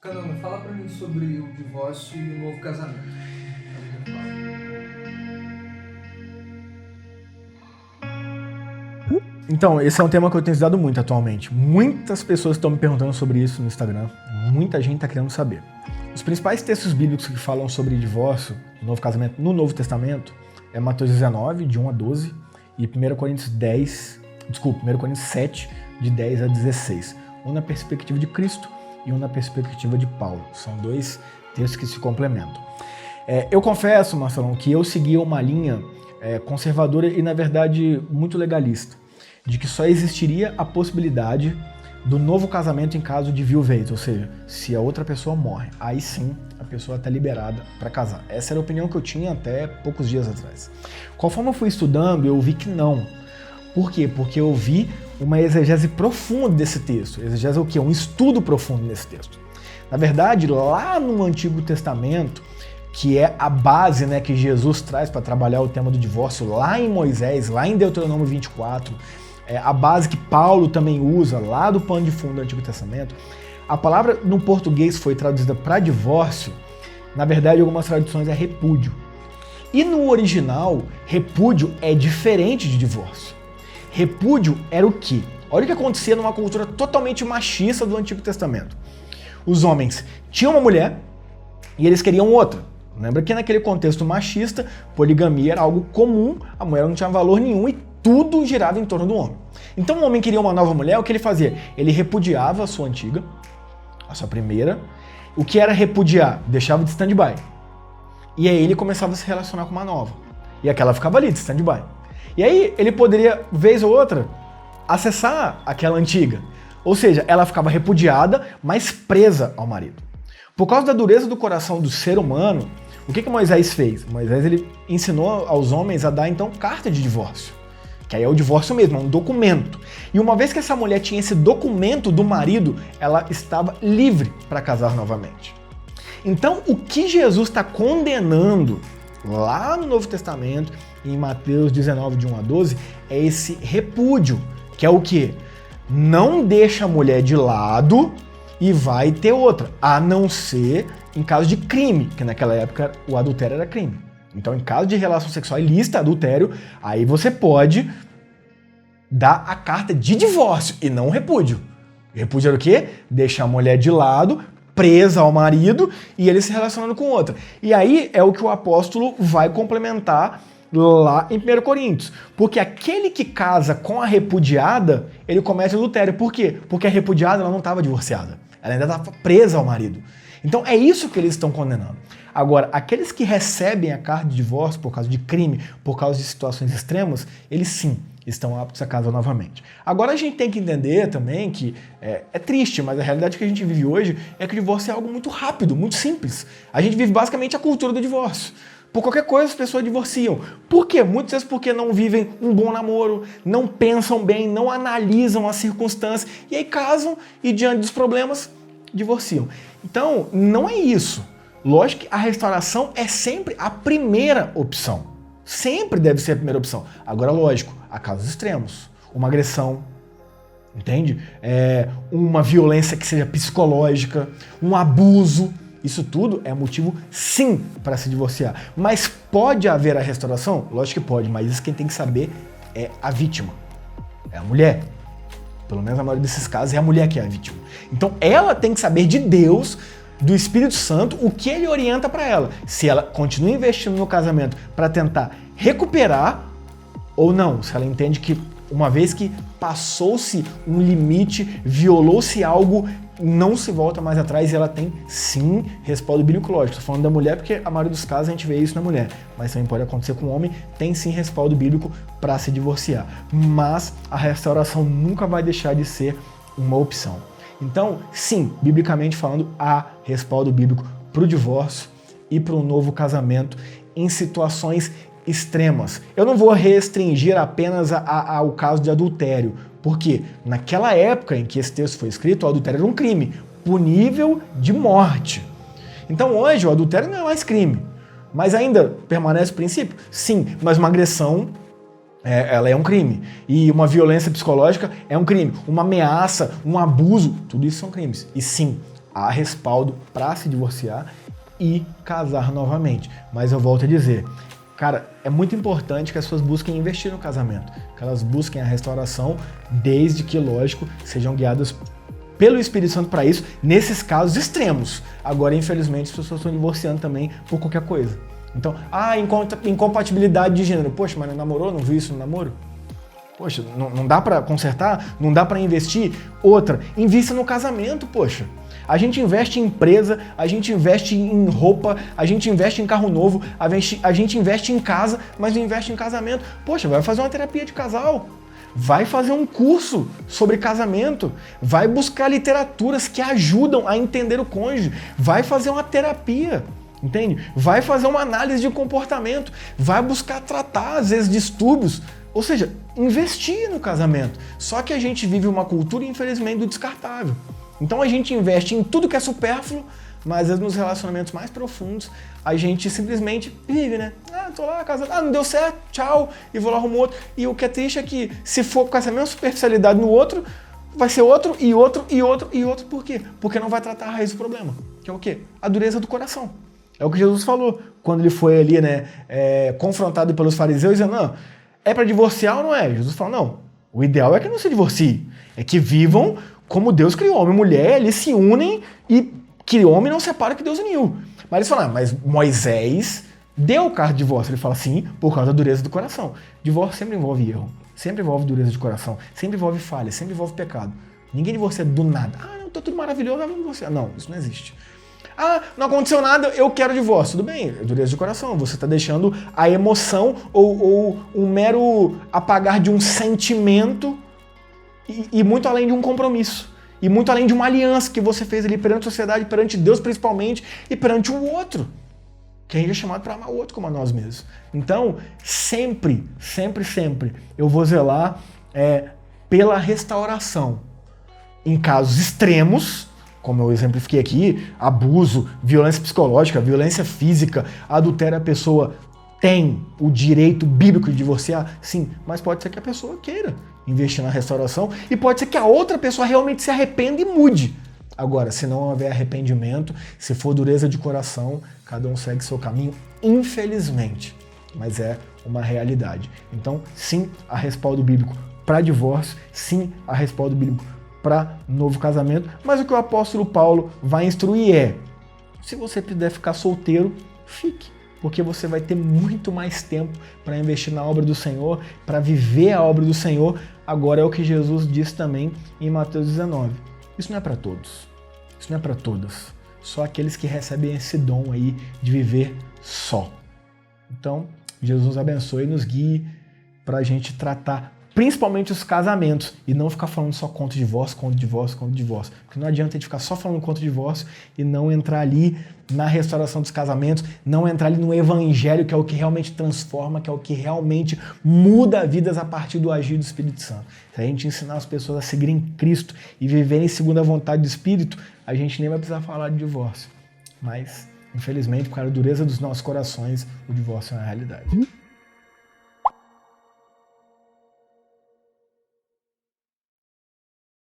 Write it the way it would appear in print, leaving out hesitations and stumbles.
Canama, fala pra mim sobre o divórcio e o novo casamento. Então, esse é um tema que eu tenho estudado muito atualmente. Muitas pessoas estão me perguntando sobre isso no Instagram. Muita gente está querendo saber. Os principais textos bíblicos que falam sobre divórcio, novo casamento no Novo Testamento, é Mateus 19, de 1 a 12, e 1 Coríntios 7, de 10 a 16. Um na perspectiva de Cristo e um na perspectiva de Paulo. São dois textos que se complementam. Eu confesso, Marcelão, que eu seguia uma linha conservadora e, na verdade, muito legalista, de que só existiria a possibilidade do novo casamento em caso de viuvez, ou seja, se a outra pessoa morre, aí sim a pessoa está liberada para casar. Essa era a opinião que eu tinha até poucos dias atrás. Conforme eu fui estudando, eu vi que não. Por quê? Porque eu vi uma exegese profunda desse texto. Exegese é o quê? Um estudo profundo nesse texto. Na verdade, lá no Antigo Testamento, que é a base, né, que Jesus traz para trabalhar o tema do divórcio, lá em Moisés, lá em Deuteronômio 24, a base que Paulo também usa lá do pano de fundo do Antigo Testamento, a palavra no português foi traduzida para divórcio, na verdade, em algumas traduções é repúdio. E no original, repúdio é diferente de divórcio. Repúdio era o quê? Olha o que acontecia numa cultura totalmente machista do Antigo Testamento. Os homens tinham uma mulher e eles queriam outra. Lembra que naquele contexto machista, poligamia era algo comum, a mulher não tinha valor nenhum e tudo girava em torno do homem. Então o homem queria uma nova mulher, o que ele fazia? Ele repudiava a sua antiga, a sua primeira. O que era repudiar? Deixava de stand-by. E aí ele começava a se relacionar com uma nova. E aquela ficava ali, de stand-by. E aí ele poderia, vez ou outra, acessar aquela antiga. Ou seja, ela ficava repudiada, mas presa ao marido. Por causa da dureza do coração do ser humano, o que Moisés fez? Moisés ele ensinou aos homens a dar então carta de divórcio. Que aí é o divórcio mesmo, é um documento. E uma vez que essa mulher tinha esse documento do marido, ela estava livre para casar novamente. Então, o que Jesus está condenando lá no Novo Testamento, em Mateus 19, de 1 a 12, é esse repúdio, que é o quê? Não deixa a mulher de lado e vai ter outra, a não ser em caso de crime, que naquela época o adultério era crime. Então, em caso de relação sexual ilícita, adultério, aí você pode dar a carta de divórcio e não o repúdio. Repúdio era o quê? Deixar a mulher de lado, presa ao marido e ele se relacionando com outra. E aí é o que o apóstolo vai complementar lá em 1 Coríntios. Porque aquele que casa com a repudiada, ele comete adultério. Por quê? Porque a repudiada ela não estava divorciada. Ela ainda estava presa ao marido. Então é isso que eles estão condenando. Agora, aqueles que recebem a carta de divórcio por causa de crime, por causa de situações extremas, eles sim estão aptos a casar novamente. Agora a gente tem que entender também que é triste, mas a realidade que a gente vive hoje é que o divórcio é algo muito rápido, muito simples. A gente vive basicamente a cultura do divórcio. Por qualquer coisa as pessoas divorciam. Por quê? Muitas vezes porque não vivem um bom namoro, não pensam bem, não analisam as circunstâncias e aí casam e diante dos problemas divorciam. Então, não é isso. Lógico que a restauração é sempre a primeira opção. Sempre deve ser a primeira opção. Agora, lógico, há casos extremos. Uma agressão, entende? Uma violência que seja psicológica, um abuso. Isso tudo é motivo, sim, para se divorciar. Mas pode haver a restauração? Lógico que pode, mas isso quem tem que saber é a vítima. É a mulher. Pelo menos na maioria desses casos é a mulher que é a vítima. Então ela tem que saber de Deus, do Espírito Santo, o que ele orienta para ela. Se ela continua investindo no casamento para tentar recuperar ou não. Se ela entende que uma vez que passou-se um limite, violou-se algo, não se volta mais atrás e ela tem sim respaldo bíblico, lógico. Estou falando da mulher porque a maioria dos casos a gente vê isso na mulher, mas também pode acontecer com o homem, tem sim respaldo bíblico para se divorciar. Mas a restauração nunca vai deixar de ser uma opção. Então, sim, biblicamente falando, há respaldo bíblico para o divórcio e para um novo casamento em situações extremas. Eu não vou restringir apenas ao caso de adultério, porque naquela época em que esse texto foi escrito, o adultério era um crime, punível de morte. Então hoje o adultério não é mais crime, mas ainda permanece o princípio? Sim, mas uma agressão ela é um crime. E uma violência psicológica é um crime. Uma ameaça, um abuso, tudo isso são crimes. E sim, há respaldo para se divorciar e casar novamente. Mas eu volto a dizer, cara, é muito importante que as pessoas busquem investir no casamento, que elas busquem a restauração, desde que, lógico, sejam guiadas pelo Espírito Santo para isso, nesses casos extremos. Agora, infelizmente, as pessoas estão divorciando também por qualquer coisa. Então, incompatibilidade de gênero. Poxa, mas não namorou? Não viu isso no namoro? Poxa, não dá para consertar? Não dá para investir? Outra, invista no casamento, poxa. A gente investe em empresa, a gente investe em roupa, a gente investe em carro novo, a gente investe em casa, mas não investe em casamento. Poxa, vai fazer uma terapia de casal. Vai fazer um curso sobre casamento, vai buscar literaturas que ajudam a entender o cônjuge, vai fazer uma terapia, entende? Vai fazer uma análise de comportamento, vai buscar tratar, às vezes, distúrbios, ou seja, investir no casamento. Só que a gente vive uma cultura, infelizmente, do descartável. Então a gente investe em tudo que é supérfluo, mas às vezes nos relacionamentos mais profundos a gente simplesmente vive, né? Tô lá, casado, não deu certo, tchau, e vou lá arrumar outro. E o que é triste é que se for com essa mesma superficialidade no outro, vai ser outro, e outro, e outro, e outro. Por quê? Porque não vai tratar a raiz do problema, que é o quê? A dureza do coração. É o que Jesus falou, quando ele foi ali, né, confrontado pelos fariseus, dizendo, não, é para divorciar ou não é? Jesus falou, não, o ideal é que não se divorcie, é que vivam como Deus criou, homem e mulher, eles se unem e que homem não separa que Deus uniu. Mas eles falam, mas Moisés deu o caso de divórcio. Ele fala, sim, por causa da dureza do coração. Divórcio sempre envolve erro, sempre envolve dureza de coração, sempre envolve falha, sempre envolve pecado. Ninguém divorcia do nada. Não, tá tudo maravilhoso, vamos divorciar. Não, isso não existe. Não aconteceu nada, eu quero divórcio. Tudo bem, é dureza de coração. Você está deixando a emoção ou um mero apagar de um sentimento e muito além de um compromisso. E muito além de uma aliança que você fez ali perante a sociedade, perante Deus principalmente, e perante o outro. Que a gente é chamado para amar o outro como a nós mesmos. Então, sempre, sempre, sempre, eu vou zelar pela restauração. Em casos extremos, como eu exemplifiquei aqui, abuso, violência psicológica, violência física, adultério, a pessoa tem o direito bíblico de divorciar? Sim, mas pode ser que a pessoa queira investir na restauração e pode ser que a outra pessoa realmente se arrependa e mude. Agora, se não houver arrependimento, se for dureza de coração, cada um segue seu caminho, infelizmente, mas é uma realidade. Então, sim, há respaldo bíblico para divórcio, sim, há respaldo bíblico para novo casamento, mas o que o apóstolo Paulo vai instruir é, se você puder ficar solteiro, fique. Porque você vai ter muito mais tempo para investir na obra do Senhor, para viver a obra do Senhor. Agora é o que Jesus disse também em Mateus 19. Isso não é para todos, isso não é para todas. Só aqueles que recebem esse dom aí de viver só. Então, Jesus nos abençoe e nos guie para a gente tratar principalmente os casamentos e não ficar falando só contra o divórcio, contra o divórcio, contra o divórcio. Porque não adianta a gente ficar só falando contra o divórcio e não entrar ali na restauração dos casamentos, não entrar ali no evangelho, que é o que realmente transforma, que é o que realmente muda vidas a partir do agir do Espírito Santo. Se a gente ensinar as pessoas a seguirem Cristo e viverem segundo a vontade do Espírito, a gente nem vai precisar falar de divórcio. Mas, infelizmente, por causa da dureza dos nossos corações, o divórcio é uma realidade.